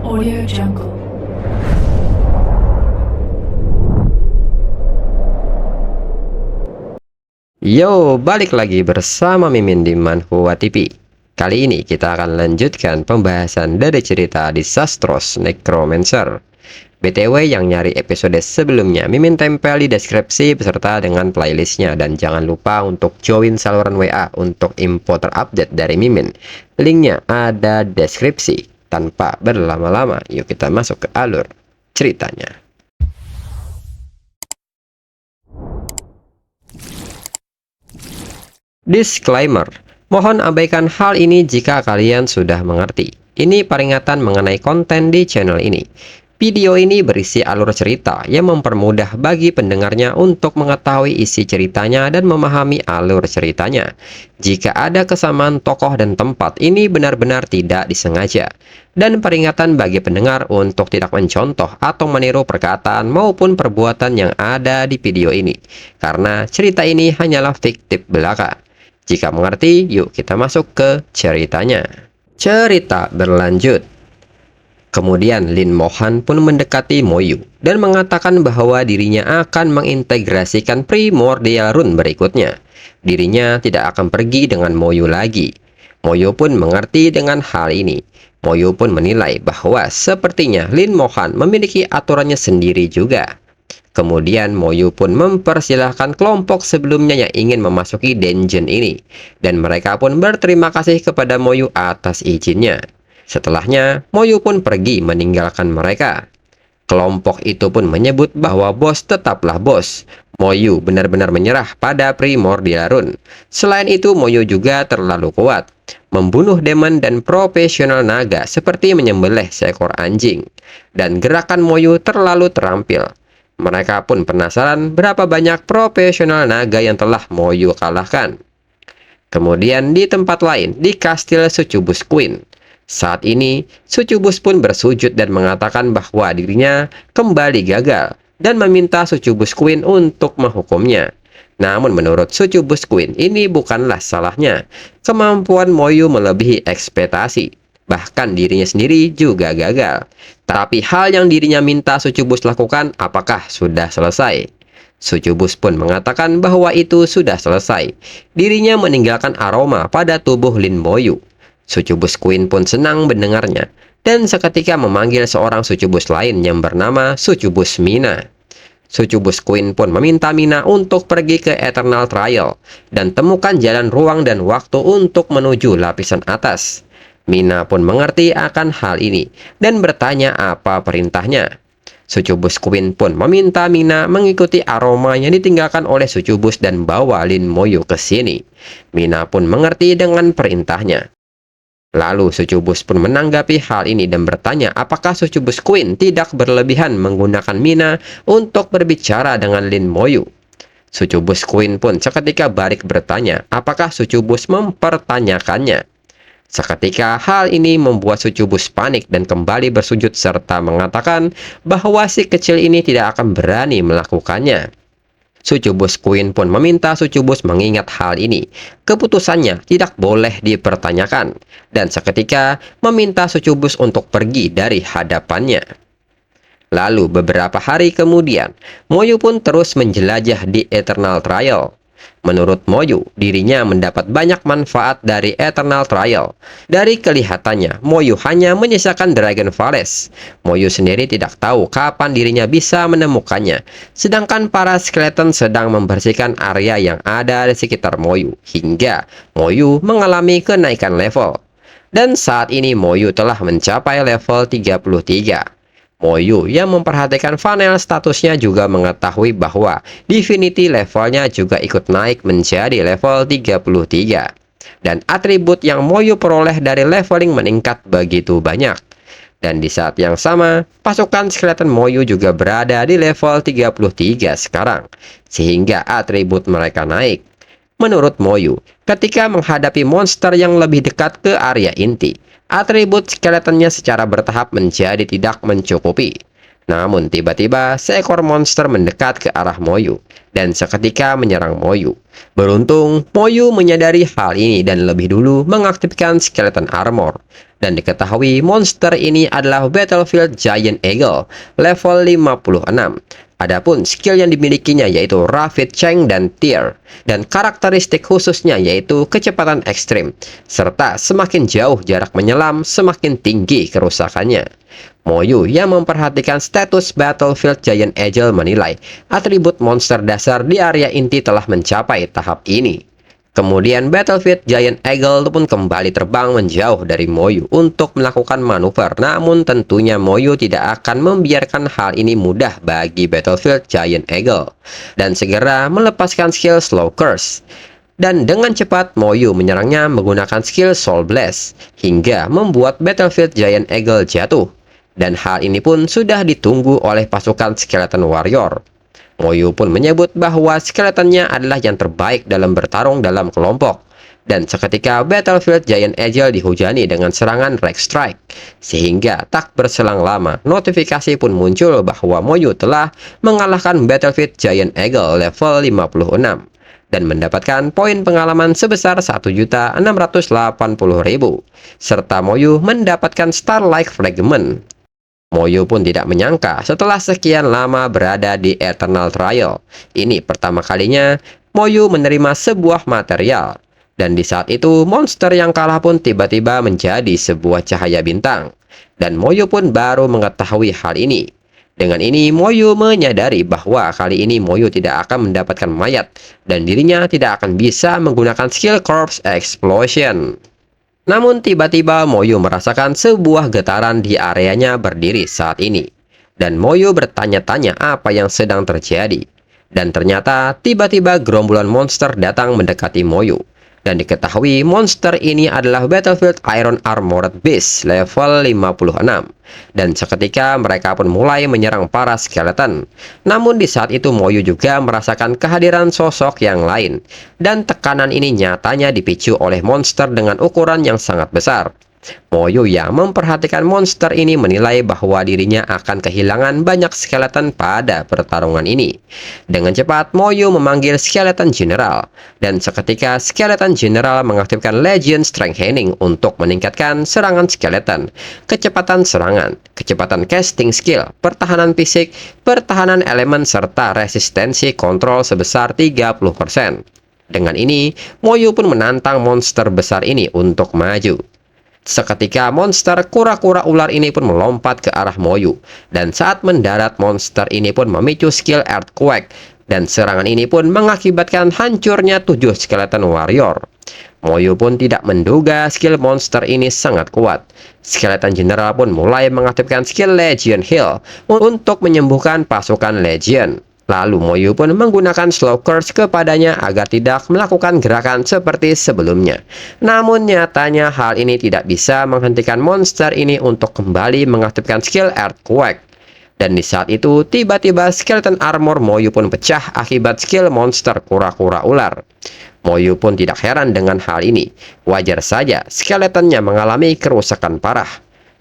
Audio Jungle. Yo, balik lagi bersama Mimin di Manhwa TV. Kali ini kita akan lanjutkan pembahasan dari cerita Disastros Necromancer. BTW yang nyari episode sebelumnya, Mimin tempel di deskripsi beserta dengan playlistnya. Dan jangan lupa untuk join saluran WA untuk info terupdate dari Mimin. Linknya ada deskripsi. Tanpa berlama-lama, yuk kita masuk ke alur ceritanya. Disclaimer, mohon abaikan hal ini jika kalian sudah mengerti. Ini peringatan mengenai konten di channel ini. Video ini berisi alur cerita yang mempermudah bagi pendengarnya untuk mengetahui isi ceritanya dan memahami alur ceritanya. Jika ada kesamaan tokoh dan tempat, ini benar-benar tidak disengaja. Dan peringatan bagi pendengar untuk tidak mencontoh atau meniru perkataan maupun perbuatan yang ada di video ini. Karena cerita ini hanyalah fiktif belaka. Jika mengerti, yuk kita masuk ke ceritanya. Cerita berlanjut. Kemudian Lin Mohan pun mendekati Moyu dan mengatakan bahwa dirinya akan mengintegrasikan Primordial Rune berikutnya. Dirinya tidak akan pergi dengan Moyu lagi. Moyu pun mengerti dengan hal ini. Moyu pun menilai bahwa sepertinya Lin Mohan memiliki aturannya sendiri juga. Kemudian Moyu pun mempersilahkan kelompok sebelumnya yang ingin memasuki dungeon ini. Dan mereka pun berterima kasih kepada Moyu atas izinnya. Setelahnya, Moyu pun pergi meninggalkan mereka. Kelompok itu pun menyebut bahwa bos tetaplah bos. Moyu benar-benar menyerah pada Primordial Rune. Selain itu, Moyu juga terlalu kuat. Membunuh demon dan profesional naga seperti menyembelih seekor anjing. Dan gerakan Moyu terlalu terampil. Mereka pun penasaran berapa banyak profesional naga yang telah Moyu kalahkan. Kemudian di tempat lain, di kastil Succubus Queen. Saat ini, Succubus pun bersujud dan mengatakan bahwa dirinya kembali gagal dan meminta Succubus Queen untuk menghukumnya. Namun menurut Succubus Queen, ini bukanlah salahnya. Kemampuan Moyu melebihi ekspektasi. Bahkan dirinya sendiri juga gagal. Tapi hal yang dirinya minta Succubus lakukan, apakah sudah selesai? Succubus pun mengatakan bahwa itu sudah selesai. Dirinya meninggalkan aroma pada tubuh Lin Moyu. Succubus Queen pun senang mendengarnya, dan seketika memanggil seorang Succubus lain yang bernama Succubus Mina. Succubus Queen pun meminta Mina untuk pergi ke Eternal Trial, dan temukan jalan ruang dan waktu untuk menuju lapisan atas. Mina pun mengerti akan hal ini, dan bertanya apa perintahnya. Succubus Queen pun meminta Mina mengikuti aroma yang ditinggalkan oleh Succubus dan bawa Lin Moyu ke sini. Mina pun mengerti dengan perintahnya. Lalu Succubus pun menanggapi hal ini dan bertanya apakah Succubus Queen tidak berlebihan menggunakan Mina untuk berbicara dengan Lin Moyu. Succubus Queen pun seketika balik bertanya apakah Succubus mempertanyakannya. Seketika hal ini membuat Succubus panik dan kembali bersujud serta mengatakan bahwa si kecil ini tidak akan berani melakukannya. Succubus Queen pun meminta Succubus mengingat hal ini. Keputusannya tidak boleh dipertanyakan. Dan seketika meminta Succubus untuk pergi dari hadapannya. Lalu beberapa hari kemudian, Moyu pun terus menjelajah di Eternal Trial. Menurut Moyu, dirinya mendapat banyak manfaat dari Eternal Trial. Dari kelihatannya, Moyu hanya menyisakan Dragon Forest. Moyu sendiri tidak tahu kapan dirinya bisa menemukannya. Sedangkan para skeleton sedang membersihkan area yang ada di sekitar Moyu. Hingga Moyu mengalami kenaikan level. Dan saat ini Moyu telah mencapai level 33. Moyu yang memperhatikan panel statusnya juga mengetahui bahwa Divinity levelnya juga ikut naik menjadi level 33. Dan atribut yang Moyu peroleh dari leveling meningkat begitu banyak. Dan di saat yang sama, pasukan skeleton Moyu juga berada di level 33 sekarang. Sehingga atribut mereka naik. Menurut Moyu, ketika menghadapi monster yang lebih dekat ke area inti, atribut skeletonnya secara bertahap menjadi tidak mencukupi. Namun tiba-tiba seekor monster mendekat ke arah Moyu. dan seketika menyerang Moyu. Beruntung, Moyu menyadari hal ini dan lebih dulu mengaktifkan Skeleton Armor. Dan diketahui monster ini adalah Battlefield Giant Eagle level 56. Adapun skill yang dimilikinya yaitu Rapid Change dan Tear, dan karakteristik khususnya yaitu kecepatan ekstrim, serta semakin jauh jarak menyelam, semakin tinggi kerusakannya. Moyu yang memperhatikan status Battlefield Giant Eagle menilai atribut monster dasar di area inti telah mencapai tahap ini. Kemudian Battlefield Giant Eagle pun kembali terbang menjauh dari Moyu untuk melakukan manuver. Namun tentunya Moyu tidak akan membiarkan hal ini mudah bagi Battlefield Giant Eagle, dan segera melepaskan skill Slow Curse. Dan dengan cepat Moyu menyerangnya menggunakan skill Soul Blast hingga membuat Battlefield Giant Eagle jatuh. Dan hal ini pun sudah ditunggu oleh pasukan Skeleton Warrior. Moyu pun menyebut bahwa skeletonnya adalah yang terbaik dalam bertarung dalam kelompok. Dan seketika Battlefield Giant Eagle dihujani dengan serangan Rage Strike. Sehingga tak berselang lama, notifikasi pun muncul bahwa Moyu telah mengalahkan Battlefield Giant Eagle level 56. Dan mendapatkan poin pengalaman sebesar 1.680.000. Serta Moyu mendapatkan Starlight Fragment. Moyu pun tidak menyangka setelah sekian lama berada di Eternal Trial. Ini pertama kalinya Moyu menerima sebuah material. Dan di saat itu monster yang kalah pun tiba-tiba menjadi sebuah cahaya bintang. Dan Moyu pun baru mengetahui hal ini. Dengan ini Moyu menyadari bahwa kali ini Moyu tidak akan mendapatkan mayat. Dan dirinya tidak akan bisa menggunakan skill Corpse Explosion. Namun tiba-tiba Moyu merasakan sebuah getaran di areanya berdiri saat ini. Dan Moyu bertanya-tanya apa yang sedang terjadi. Dan ternyata tiba-tiba gerombolan monster datang mendekati Moyu. Dan diketahui monster ini adalah Battlefield Iron Armored Beast level 56. Dan seketika mereka pun mulai menyerang para skeleton. Namun di saat itu Moyu juga merasakan kehadiran sosok yang lain. Dan tekanan ini nyatanya dipicu oleh monster dengan ukuran yang sangat besar. Moyu yang memperhatikan monster ini menilai bahwa dirinya akan kehilangan banyak skeleton pada pertarungan ini. Dengan cepat Moyu memanggil Skeleton General, dan seketika Skeleton General mengaktifkan Legion Strengthening untuk meningkatkan serangan skeleton, kecepatan serangan, kecepatan casting skill, pertahanan fisik, pertahanan elemen, serta resistensi kontrol sebesar 30%. Dengan ini, Moyu pun menantang monster besar ini untuk maju. Seketika monster kura-kura ular ini pun melompat ke arah Moyu. Dan saat mendarat monster ini pun memicu skill Earthquake. Dan serangan ini pun mengakibatkan hancurnya 7 skeleton warrior. Moyu pun tidak menduga skill monster ini sangat kuat. Skeleton General pun mulai mengaktifkan skill Legion Heal untuk menyembuhkan pasukan Legion. Lalu Moyu pun menggunakan Slow Curse kepadanya agar tidak melakukan gerakan seperti sebelumnya. Namun nyatanya hal ini tidak bisa menghentikan monster ini untuk kembali mengaktifkan skill Earthquake. Dan di saat itu tiba-tiba Skeleton Armor Moyu pun pecah akibat skill monster kura-kura ular. Moyu pun tidak heran dengan hal ini. Wajar saja skeletonnya mengalami kerusakan parah.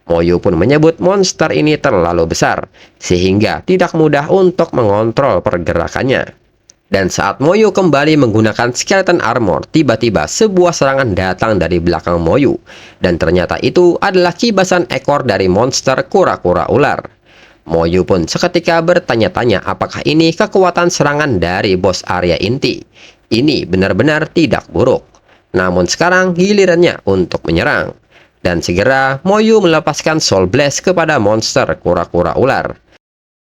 Moyu pun menyebut monster ini terlalu besar, sehingga tidak mudah untuk mengontrol pergerakannya. Dan saat Moyu kembali menggunakan Skeleton Armor, tiba-tiba sebuah serangan datang dari belakang Moyu. Dan ternyata itu adalah kibasan ekor dari monster kura-kura ular. Moyu pun seketika bertanya-tanya apakah ini kekuatan serangan dari bos area inti. Ini benar-benar tidak buruk. Namun sekarang gilirannya untuk menyerang. Dan segera Moyu melepaskan Soul Blast kepada monster kura-kura ular.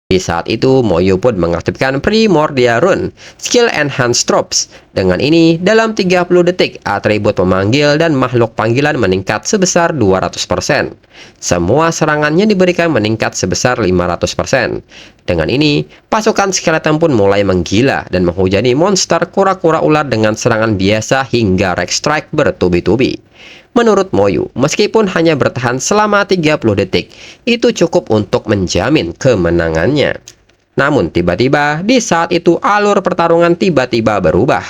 Di saat itu Moyu pun mengaktifkan Primordia Rune, skill Enhance Troops. Dengan ini dalam 30 detik atribut pemanggil dan makhluk panggilan meningkat sebesar 200%. Semua serangannya diberikan meningkat sebesar 500%. Dengan ini pasukan skeleton pun mulai menggila dan menghujani monster kura-kura ular dengan serangan biasa hingga Rage Strike bertubi-tubi. Menurut Moyu, meskipun hanya bertahan selama 30 detik, itu cukup untuk menjamin kemenangannya. Namun tiba-tiba di saat itu alur pertarungan tiba-tiba berubah.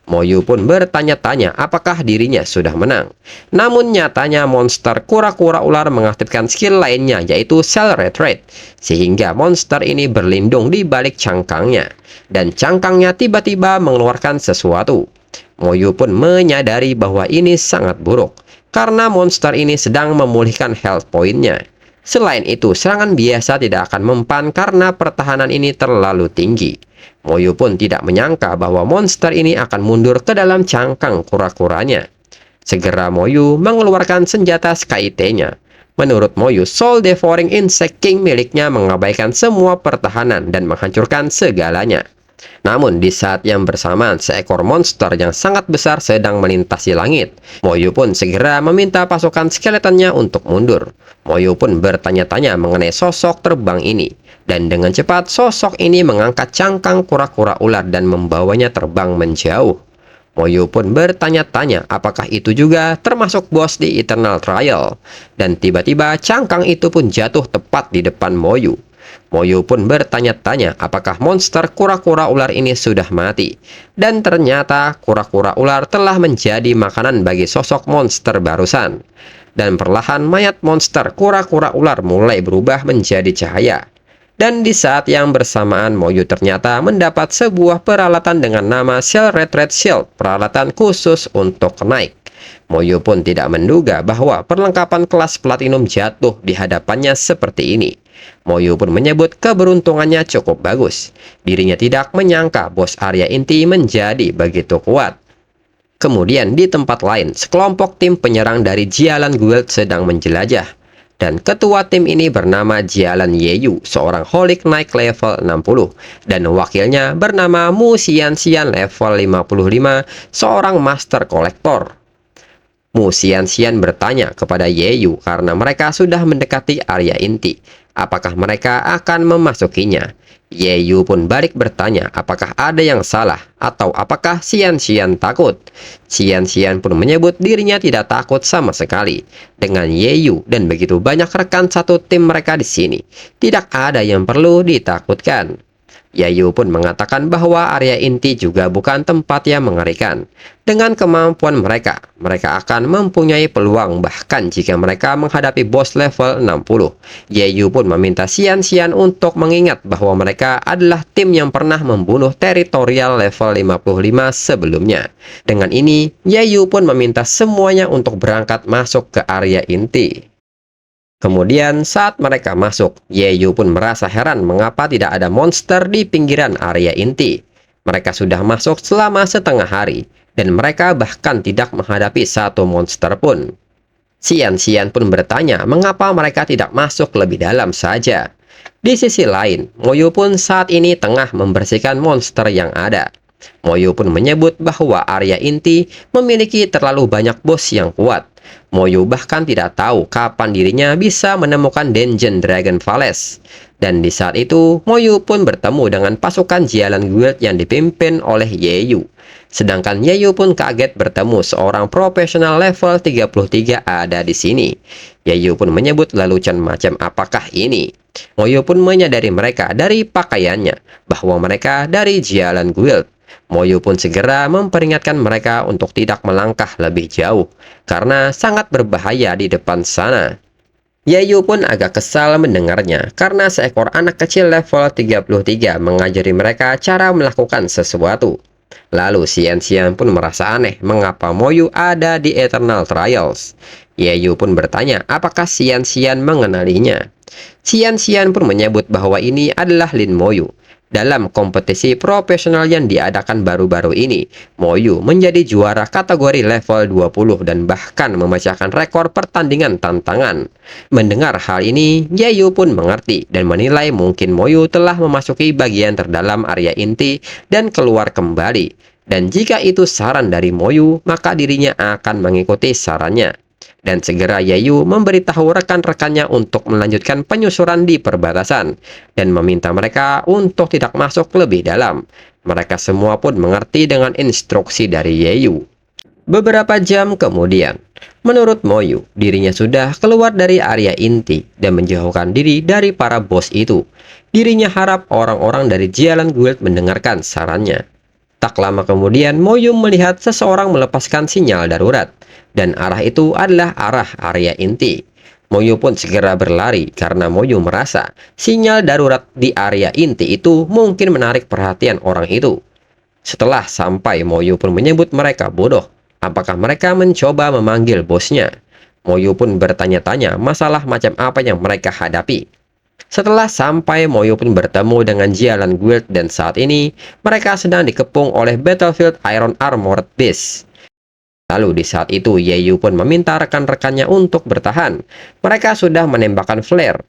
Moyu pun bertanya-tanya apakah dirinya sudah menang. Namun nyatanya monster kura-kura ular mengaktifkan skill lainnya, yaitu Cell Retreat, sehingga monster ini berlindung di balik cangkangnya. Dan cangkangnya tiba-tiba mengeluarkan sesuatu. Moyu pun menyadari bahwa ini sangat buruk, karena monster ini sedang memulihkan health point-nya. Selain itu, serangan biasa tidak akan mempan karena pertahanan ini terlalu tinggi. Moyu pun tidak menyangka bahwa monster ini akan mundur ke dalam cangkang kura-kuranya. Segera Moyu mengeluarkan senjata Sky-T-nya. Menurut Moyu, Soul Devouring Insect King miliknya mengabaikan semua pertahanan dan menghancurkan segalanya. Namun di saat yang bersamaan, seekor monster yang sangat besar sedang melintasi langit. Moyu pun segera meminta pasukan skeletonnya untuk mundur. Moyu pun bertanya-tanya mengenai sosok terbang ini. Dan dengan cepat, sosok ini mengangkat cangkang kura-kura ular dan membawanya terbang menjauh. Moyu pun bertanya-tanya apakah itu juga termasuk bos di Eternal Trial. Dan tiba-tiba cangkang itu pun jatuh tepat di depan Moyu. Moyu pun bertanya-tanya apakah monster kura-kura ular ini sudah mati. Dan ternyata kura-kura ular telah menjadi makanan bagi sosok monster barusan. Dan perlahan mayat monster kura-kura ular mulai berubah menjadi cahaya. Dan di saat yang bersamaan, Moyu ternyata mendapat sebuah peralatan dengan nama Cell Retreat Shield, peralatan khusus untuk naik. Moyu pun tidak menduga bahwa perlengkapan kelas platinum jatuh di hadapannya seperti ini. Moyu pun menyebut keberuntungannya cukup bagus. Dirinya tidak menyangka bos area inti menjadi begitu kuat. Kemudian di tempat lain, sekelompok tim penyerang dari Jialan Guild sedang menjelajah. Dan ketua tim ini bernama Jialan Yeyu, seorang Holic Knight level 60. Dan wakilnya bernama Mu Xianxian level 55, seorang Master Collector. Mu Xianxian bertanya kepada Yeyu karena mereka sudah mendekati area inti. Apakah mereka akan memasukinya? Yeyu pun balik bertanya apakah ada yang salah atau apakah Xianxian takut. Xianxian pun menyebut dirinya tidak takut sama sekali. Dengan Yeyu dan begitu banyak rekan satu tim mereka di sini, tidak ada yang perlu ditakutkan. Yeyu pun mengatakan bahwa area inti juga bukan tempat yang mengerikan. Dengan kemampuan mereka, mereka akan mempunyai peluang bahkan jika mereka menghadapi bos level 60. Yeyu pun meminta Xianxian untuk mengingat bahwa mereka adalah tim yang pernah membunuh teritorial level 55 sebelumnya. Dengan ini, Yeyu pun meminta semuanya untuk berangkat masuk ke area inti. Kemudian saat mereka masuk, Yeyu pun merasa heran mengapa tidak ada monster di pinggiran area inti. Mereka sudah masuk selama setengah hari, dan mereka bahkan tidak menghadapi satu monster pun. Xianxian pun bertanya mengapa mereka tidak masuk lebih dalam saja. Di sisi lain, Moyu pun saat ini tengah membersihkan monster yang ada. Moyu pun menyebut bahwa area inti memiliki terlalu banyak bos yang kuat. Moyu bahkan tidak tahu kapan dirinya bisa menemukan Dungeon Dragon Palace. Dan di saat itu, Moyu pun bertemu dengan pasukan Jialan Guild yang dipimpin oleh Yeyu. Sedangkan Yeyu pun kaget bertemu seorang profesional level 33 ada di sini. Yeyu pun menyebut lelucon macam apakah ini. Moyu pun menyadari mereka dari pakaiannya bahwa mereka dari Jialan Guild. Moyu pun segera memperingatkan mereka untuk tidak melangkah lebih jauh, karena sangat berbahaya di depan sana. Yeyu pun agak kesal mendengarnya, karena seekor anak kecil level 33 mengajari mereka cara melakukan sesuatu. Lalu Xianxian pun merasa aneh mengapa Moyu ada di Eternal Trials. Yeyu pun bertanya apakah Xianxian mengenalinya. Xianxian pun menyebut bahwa ini adalah Lin Moyu. Dalam kompetisi profesional yang diadakan baru-baru ini, Moyu menjadi juara kategori level 20 dan bahkan memecahkan rekor pertandingan tantangan. Mendengar hal ini, Yeyu pun mengerti dan menilai mungkin Moyu telah memasuki bagian terdalam area inti dan keluar kembali. Dan jika itu saran dari Moyu, maka dirinya akan mengikuti sarannya. Dan segera Yeyu memberitahu rekan-rekannya untuk melanjutkan penyusuran di perbatasan dan meminta mereka untuk tidak masuk lebih dalam. Mereka semua pun mengerti dengan instruksi dari Yeyu. Beberapa jam kemudian, menurut Moyu, dirinya sudah keluar dari area inti dan menjauhkan diri dari para bos itu. Dirinya harap orang-orang dari Jialan Guild mendengarkan sarannya. Tak lama kemudian, Moyu melihat seseorang melepaskan sinyal darurat, dan arah itu adalah arah area inti. Moyu pun segera berlari karena Moyu merasa sinyal darurat di area inti itu mungkin menarik perhatian orang itu. Setelah sampai, Moyu pun menyebut mereka bodoh. Apakah mereka mencoba memanggil bosnya? Moyu pun bertanya-tanya masalah macam apa yang mereka hadapi. Setelah sampai, Moyo pun bertemu dengan Jialan Guild dan saat ini mereka sedang dikepung oleh Battlefield Iron Armored Beast. Lalu di saat itu Yeyu pun meminta rekan-rekannya untuk bertahan. Mereka sudah menembakkan flare.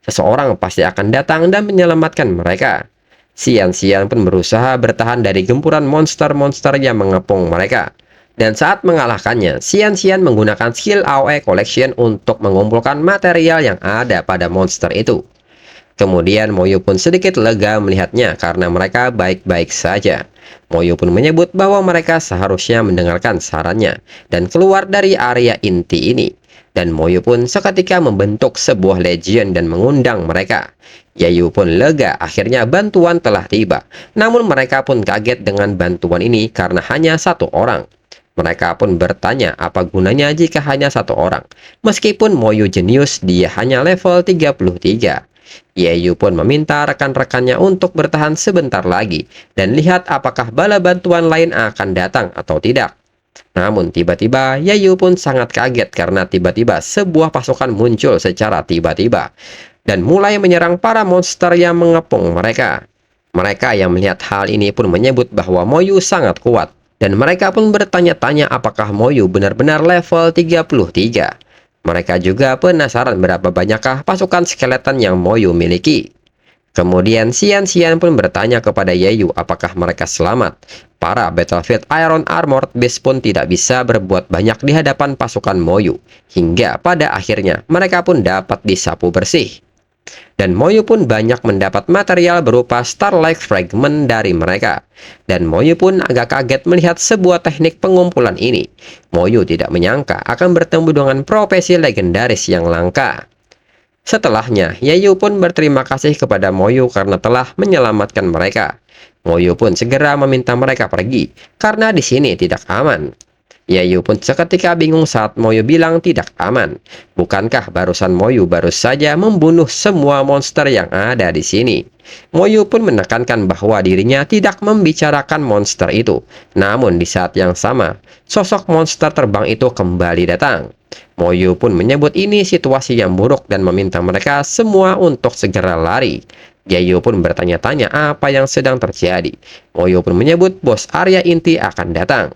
Seseorang pasti akan datang dan menyelamatkan mereka. Xian pun berusaha bertahan dari gempuran monster-monster yang mengepung mereka. Dan saat mengalahkannya, Xian menggunakan skill AOE Collection untuk mengumpulkan material yang ada pada monster itu. Kemudian Moyu pun sedikit lega melihatnya karena mereka baik-baik saja. Moyu pun menyebut bahwa mereka seharusnya mendengarkan sarannya dan keluar dari area inti ini. Dan Moyu pun seketika membentuk sebuah legion dan mengundang mereka. Yayu pun lega, akhirnya bantuan telah tiba. Namun mereka pun kaget dengan bantuan ini karena hanya satu orang. Mereka pun bertanya apa gunanya jika hanya satu orang. Meskipun Moyu jenius, dia hanya level 33. Yeyu pun meminta rekan-rekannya untuk bertahan sebentar lagi dan lihat apakah bala bantuan lain akan datang atau tidak. Namun tiba-tiba Yeyu pun sangat kaget karena tiba-tiba sebuah pasukan muncul secara tiba-tiba dan mulai menyerang para monster yang mengepung mereka. Mereka yang melihat hal ini pun menyebut bahwa Moyu sangat kuat dan mereka pun bertanya-tanya apakah Moyu benar-benar level 33. Mereka juga penasaran berapa banyakkah pasukan skeleton yang Moyu miliki. Kemudian Xian pun bertanya kepada Yeyu apakah mereka selamat. Para Battlefield Iron Armored Beast pun tidak bisa berbuat banyak di hadapan pasukan Moyu. Hingga pada akhirnya mereka pun dapat disapu bersih. Dan Moyu pun banyak mendapat material berupa Starlight Fragment dari mereka. Dan Moyu pun agak kaget melihat sebuah teknik pengumpulan ini. Moyu tidak menyangka akan bertemu dengan profesi legendaris yang langka. Setelahnya, Yeyu pun berterima kasih kepada Moyu karena telah menyelamatkan mereka. Moyu pun segera meminta mereka pergi karena di sini tidak aman. Yeyu pun seketika bingung saat Moyu bilang tidak aman. Bukankah barusan Moyu baru saja membunuh semua monster yang ada di sini? Moyu pun menekankan bahwa dirinya tidak membicarakan monster itu. Namun di saat yang sama, sosok monster terbang itu kembali datang. Moyu pun menyebut ini situasi yang buruk dan meminta mereka semua untuk segera lari. Yeyu pun bertanya-tanya apa yang sedang terjadi. Moyu pun menyebut bos area inti akan datang.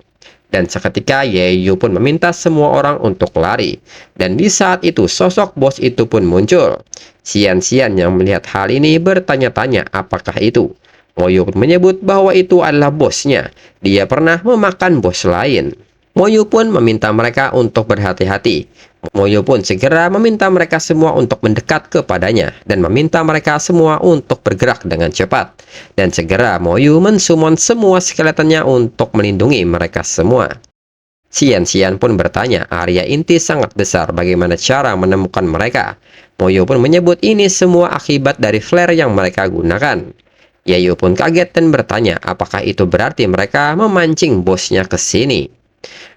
Dan seketika Yeyu pun meminta semua orang untuk lari. Dan di saat itu sosok bos itu pun muncul. Xian yang melihat hal ini bertanya-tanya apakah itu. Moyu pun menyebut bahwa itu adalah bosnya. Dia pernah memakan bos lain. Moyu pun meminta mereka untuk berhati-hati. Moyu pun segera meminta mereka semua untuk mendekat kepadanya dan meminta mereka semua untuk bergerak dengan cepat. Dan segera Moyu mensummon semua skeletonnya untuk melindungi mereka semua. Xian pun bertanya, area inti sangat besar, bagaimana cara menemukan mereka? Moyu pun menyebut ini semua akibat dari flare yang mereka gunakan. Yeyu pun kaget dan bertanya, apakah itu berarti mereka memancing bosnya ke sini?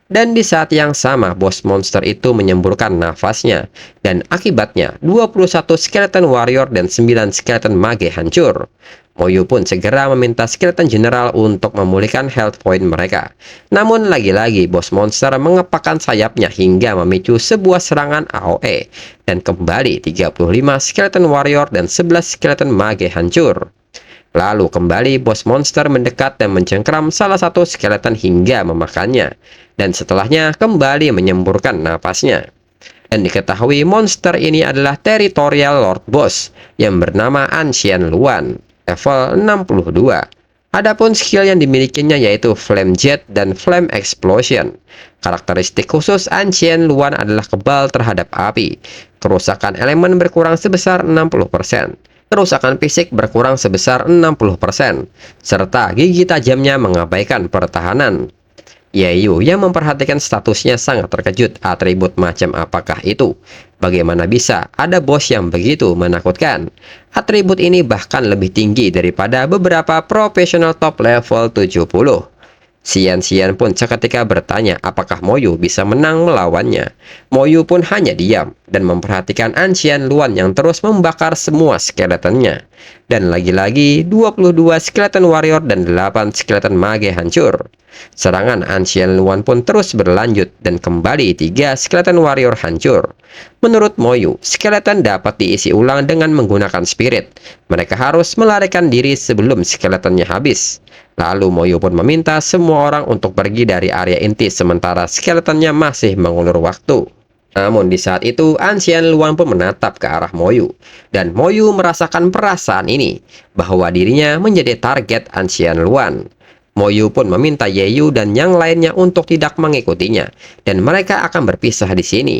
Dan di saat yang sama, bos monster itu menyemburkan nafasnya. Dan akibatnya, 21 skeleton warrior dan 9 skeleton mage hancur. Moyu pun segera meminta skeleton general untuk memulihkan health point mereka. Namun lagi-lagi, bos monster mengepakkan sayapnya hingga memicu sebuah serangan AOE. Dan kembali 35 skeleton warrior dan 11 skeleton mage hancur. Lalu kembali bos monster mendekat dan mencengkeram salah satu skeleton hingga memakannya. Dan setelahnya kembali menyemburkan napasnya. Dan diketahui monster ini adalah Territorial Lord Boss yang bernama Ancient Luan, level 62. Adapun skill yang dimilikinya yaitu Flame Jet dan Flame Explosion. Karakteristik khusus Ancient Luan adalah kebal terhadap api. Kerusakan elemen berkurang sebesar 60%. Kerusakan fisik berkurang sebesar 60%, serta gigi tajamnya mengabaikan pertahanan. Yeyu yang memperhatikan statusnya sangat terkejut. Atribut macam apakah itu? Bagaimana bisa ada bos yang begitu menakutkan? Atribut ini bahkan lebih tinggi daripada beberapa profesional top level 70. Xian pun seketika bertanya apakah Moyu bisa menang melawannya. Moyu pun hanya diam dan memperhatikan Xian Luan yang terus membakar semua skeletonnya. Dan lagi-lagi 22 skeleton warrior dan 8 skeleton mage hancur. Serangan Xian Luan pun terus berlanjut dan kembali 3 skeleton warrior hancur. Menurut Moyu, skeleton dapat diisi ulang dengan menggunakan spirit. Mereka harus melarikan diri sebelum skeletonnya habis. Lalu Moyu pun meminta semua orang untuk pergi dari area inti sementara skeletonnya masih mengulur waktu. Namun di saat itu Xian Luan pun menatap ke arah Moyu. Dan Moyu merasakan perasaan ini, bahwa dirinya menjadi target Xian Luan. Moyu pun meminta Yeyu dan yang lainnya untuk tidak mengikutinya, dan mereka akan berpisah di sini.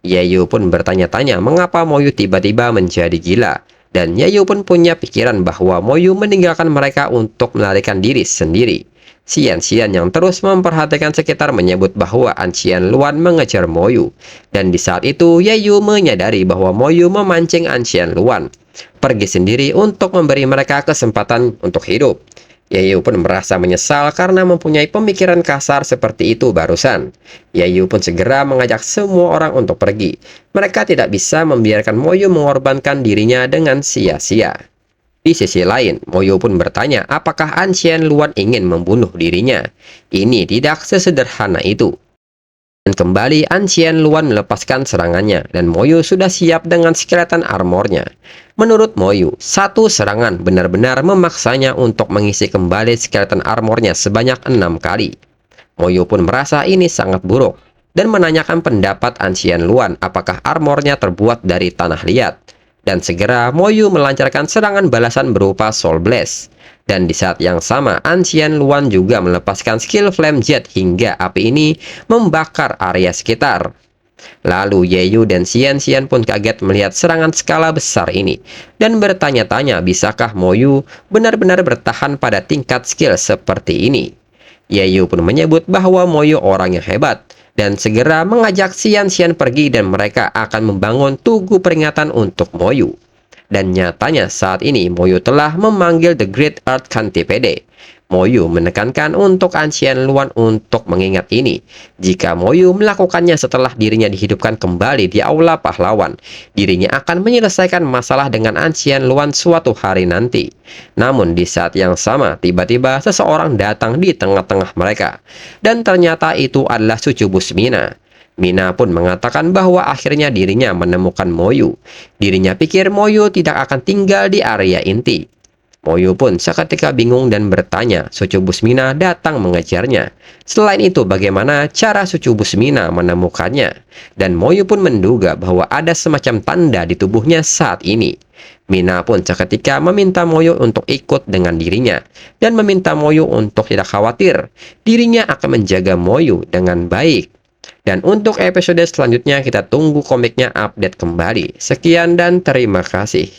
Yeyu pun bertanya-tanya mengapa Moyu tiba-tiba menjadi gila. Dan Yeyu pun punya pikiran bahwa Moyu meninggalkan mereka untuk melarikan diri sendiri. Xian yang terus memperhatikan sekitar menyebut bahwa Xian Luan mengejar Moyu. Dan di saat itu Yeyu menyadari bahwa Moyu memancing Xian Luan pergi sendiri untuk memberi mereka kesempatan untuk hidup. Yeyu pun merasa menyesal karena mempunyai pemikiran kasar seperti itu barusan. Yeyu pun segera mengajak semua orang untuk pergi. Mereka tidak bisa membiarkan Moyu mengorbankan dirinya dengan sia-sia. Di sisi lain, Moyu pun bertanya apakah Xian Luan ingin membunuh dirinya. Ini tidak sesederhana itu. Dan kembali Xian Luan melepaskan serangannya dan Moyu sudah siap dengan skeleton armornya. Menurut Moyu, satu serangan benar-benar memaksanya untuk mengisi kembali skeleton armornya sebanyak 6 kali. Moyu pun merasa ini sangat buruk dan menanyakan pendapat Xian Luan apakah armornya terbuat dari tanah liat. Dan segera Moyu melancarkan serangan balasan berupa Soul Blast. Dan di saat yang sama Xian Luan juga melepaskan skill Flame Jet hingga api ini membakar area sekitar. Lalu Yeyu dan Xian pun kaget melihat serangan skala besar ini dan bertanya-tanya bisakah Moyu benar-benar bertahan pada tingkat skill seperti ini. Yeyu pun menyebut bahwa Moyu orang yang hebat dan segera mengajak Xian pergi dan mereka akan membangun tugu peringatan untuk Moyu. Dan nyatanya saat ini Moyu telah memanggil The Great Earth Cantipede. Moyu menekankan untuk Xian Luan untuk mengingat ini. Jika Moyu melakukannya setelah dirinya dihidupkan kembali di Aula Pahlawan, dirinya akan menyelesaikan masalah dengan Xian Luan suatu hari nanti. Namun di saat yang sama, tiba-tiba seseorang datang di tengah-tengah mereka. Dan ternyata itu adalah Sucubus Mina. Mina pun mengatakan bahwa akhirnya dirinya menemukan Moyu. Dirinya pikir Moyu tidak akan tinggal di area inti. Moyu pun seketika bingung dan bertanya Sucubus Mina datang mengejarnya. Selain itu bagaimana cara Sucubus Mina menemukannya? Dan Moyu pun menduga bahwa ada semacam tanda di tubuhnya saat ini. Mina pun seketika meminta Moyu untuk ikut dengan dirinya dan meminta Moyu untuk tidak khawatir. Dirinya akan menjaga Moyu dengan baik. Dan untuk episode selanjutnya kita tunggu komiknya update kembali. Sekian dan terima kasih.